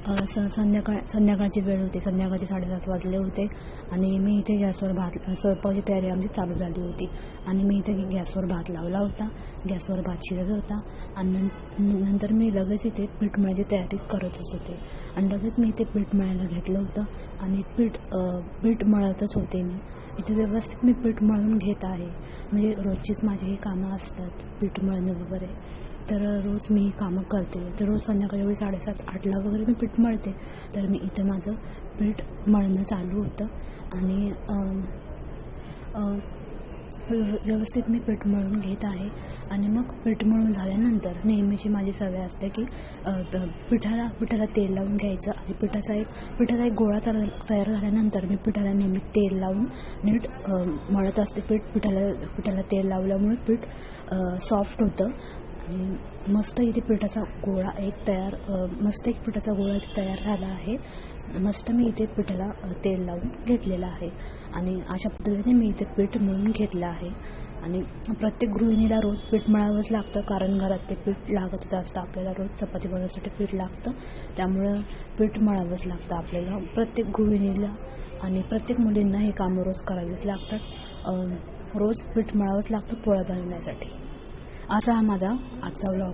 संध्याकाळची वेळ होती. संध्याकाळचे 7:30 वाजले होते आणि मी इथे गॅसवर स्वयंपाकाची तयारी आमची चालू झाली होती आणि मी इथे गॅसवर भात लावला होता. गॅसवर भात शिजत होता आणि नंतर मी लगेच इथे पीठ मळायची तयारी करतच होते आणि लगेच मी इथे पीठ मळायला घेतलं होतं आणि पीठ मळतच होते. मी इथे व्यवस्थित मी पीठ मळून घेत आहे. म्हणजे रोजचीच माझी ही कामं असतात, पीठ मळणं वगैरे. तर रोज मी ही कामं करते. तर रोज संध्याकाळी 7:30-8ला वगैरे मी पीठ मळते. तर मी इथं माझं पीठ मळणं चालू होतं आणि व्यवस्थित मी पीठ मळून घेत आहे आणि मग पीठ मळून झाल्यानंतर नेहमीची माझी सवय असते की पिठाला तेल लावून घ्यायचं आणि पिठाचा एक गोळा तयार झाल्यानंतर मी पिठाला नेहमी तेल लावून नीट मळत असते. पिठाला तेल लावल्यामुळे पीठ सॉफ्ट होतं आणि मस्त इथे पिठाचा गोळा तयार झाला आहे. मस्त मी इथे पिठाला तेल लावून घेतलेलं आहे आणि अशा पद्धतीने मी इथे पीठ मळून घेतलं आहे. आणि प्रत्येक गृहिणीला रोज पीठ मळावंच लागतं, कारण घरात ते पीठ लागतच असतं. आपल्याला रोज चपाती बनवण्यासाठी पीठ लागतं, त्यामुळं पीठ मळावंच लागतं आपल्याला. प्रत्येक गृहिणीला आणि प्रत्येक मुलींना हे कामं रोज करावीच लागतात. रोज पीठ मळावंच लागतं पोळ्या बनवण्यासाठी. असा हा माझा आजचा व्लॉग.